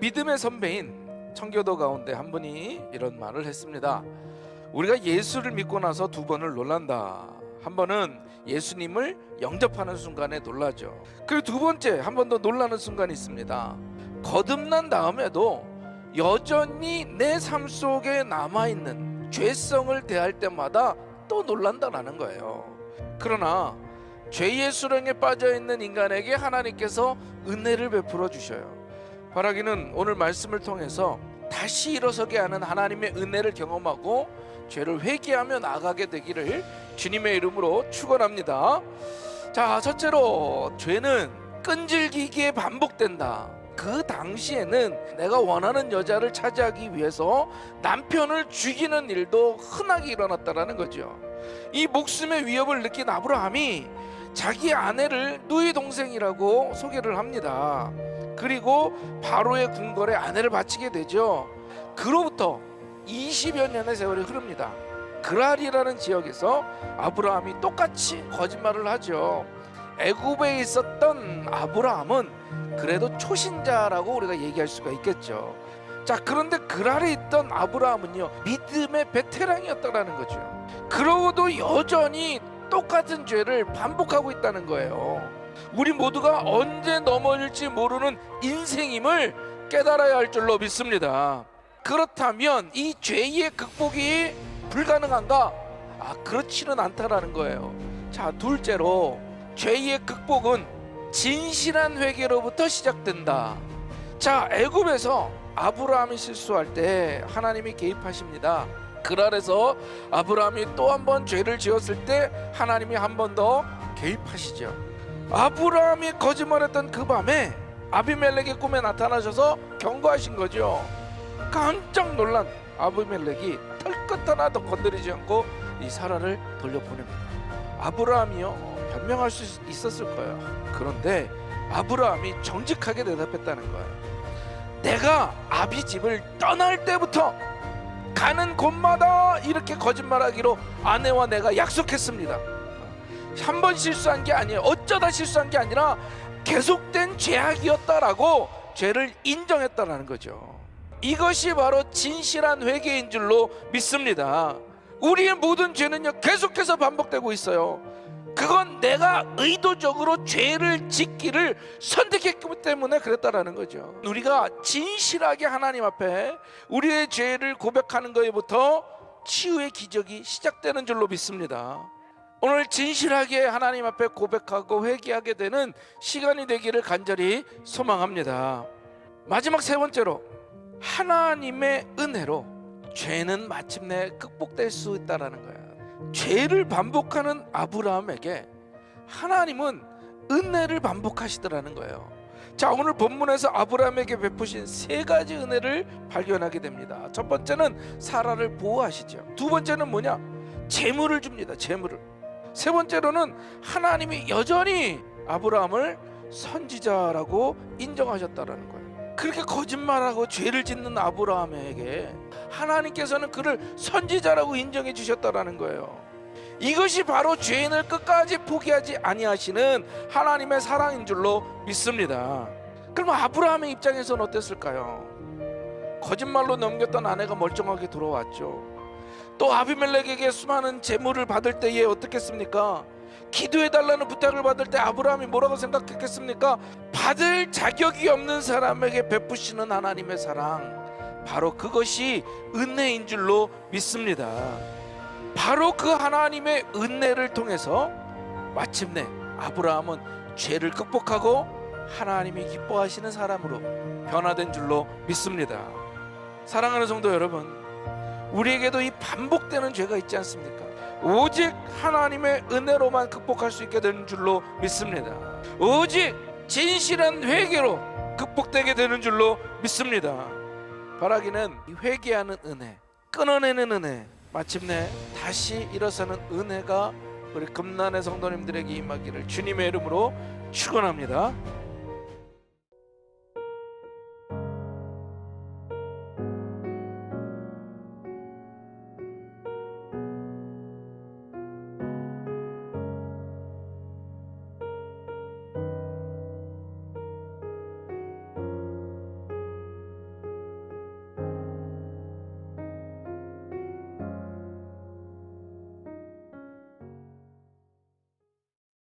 믿음의 선배인 청교도 가운데 한 분이 이런 말을 했습니다. 우리가 예수를 믿고 나서 두 번을 놀란다. 한 번은 예수님을 영접하는 순간에 놀라죠. 그리고 두 번째 한 번 더 놀라는 순간이 있습니다. 거듭난 다음에도 여전히 내 삶 속에 남아있는 죄성을 대할 때마다 또 놀란다라는 거예요. 그러나 죄의 수렁에 빠져있는 인간에게 하나님께서 은혜를 베풀어 주셔요. 바라기는 오늘 말씀을 통해서 다시 일어서게 하는 하나님의 은혜를 경험하고 죄를 회개하며 나아가게 되기를 주님의 이름으로 축원합니다. 자, 첫째로 죄는 끈질기게 반복된다. 그 당시에는 내가 원하는 여자를 차지하기 위해서 남편을 죽이는 일도 흔하게 일어났다라는 거죠. 이 목숨의 위협을 느낀 아브라함이 자기 아내를 누이 동생이라고 소개를 합니다. 그리고 바로의 궁궐에 아내를 바치게 되죠. 그로부터 20여 년의 세월이 흐릅니다. 그랄이라는 지역에서 아브라함이 똑같이 거짓말을 하죠. 애굽에 있었던 아브라함은 그래도 초신자라고 우리가 얘기할 수가 있겠죠. 자, 그런데 그랄에 있던 아브라함은요, 믿음의 베테랑이었다라는 거죠. 그러고도 여전히 똑같은 죄를 반복하고 있다는 거예요. 우리 모두가 언제 넘어질지 모르는 인생임을 깨달아야 할 줄로 믿습니다. 그렇다면 이 죄의 극복이 불가능한가? 그렇지는 않다라는 거예요. 자, 둘째로 죄의 극복은 진실한 회개로부터 시작된다. 자, 애굽에서 아브라함이 실수할 때 하나님이 개입하십니다. 그랄에서 아브라함이 또 한 번 죄를 지었을 때 하나님이 한 번 더 개입하시죠. 아브라함이 거짓말했던 그 밤에 아비멜렉의 꿈에 나타나셔서 경고하신 거죠. 깜짝 놀란 아비멜렉이 털끝 하나도 건드리지 않고 이 사라를 돌려보냅니다. 아브라함이요, 변명할 수 있었을 거예요. 그런데 아브라함이 정직하게 대답했다는 거예요. 내가 아비 집을 떠날 때부터 가는 곳마다 이렇게 거짓말하기로 아내와 내가 약속했습니다. 한 번 실수한 게 아니에요. 어쩌다 실수한 게 아니라 계속된 죄악이었다라고 죄를 인정했다라는 거죠. 이것이 바로 진실한 회개인 줄로 믿습니다. 우리의 모든 죄는요, 계속해서 반복되고 있어요. 그건 내가 의도적으로 죄를 짓기를 선택했기 때문에 그랬다라는 거죠. 우리가 진실하게 하나님 앞에 우리의 죄를 고백하는 것부터 치유의 기적이 시작되는 줄로 믿습니다. 오늘 진실하게 하나님 앞에 고백하고 회개하게 되는 시간이 되기를 간절히 소망합니다. 마지막 세 번째로, 하나님의 은혜로 죄는 마침내 극복될 수 있다라는 거예요. 죄를 반복하는 아브라함에게 하나님은 은혜를 반복하시더라는 거예요. 자, 오늘 본문에서 아브라함에게 베푸신 세 가지 은혜를 발견하게 됩니다. 첫 번째는 사라를 보호하시죠. 두 번째는 뭐냐? 재물을 줍니다. 재물을. 세 번째로는 하나님이 여전히 아브라함을 선지자라고 인정하셨다라는 거예요. 그렇게 거짓말하고 죄를 짓는 아브라함에게 하나님께서는 그를 선지자라고 인정해 주셨다라는 거예요. 이것이 바로 죄인을 끝까지 포기하지 아니하시는 하나님의 사랑인 줄로 믿습니다. 그럼 아브라함의 입장에서는 어땠을까요? 거짓말로 넘겼던 아내가 멀쩡하게 돌아왔죠. 또 아비멜렉에게 수많은 재물을 받을 때에 어떻겠습니까? 기도해달라는 부탁을 받을 때 아브라함이 뭐라고 생각했겠습니까? 받을 자격이 없는 사람에게 베푸시는 하나님의 사랑, 바로 그것이 은혜인 줄로 믿습니다. 바로 그 하나님의 은혜를 통해서 마침내 아브라함은 죄를 극복하고 하나님이 기뻐하시는 사람으로 변화된 줄로 믿습니다. 사랑하는 성도 여러분, 우리에게도 이 반복되는 죄가 있지 않습니까? 오직 하나님의 은혜로만 극복할 수 있게 되는 줄로 믿습니다. 오직 진실한 회개로 극복되게 되는 줄로 믿습니다. 바라기는 이 회개하는 은혜, 끊어내는 은혜, 마침내 다시 일어서는 은혜가 우리 금난의 성도님들에게 임하기를 주님의 이름으로 축원합니다.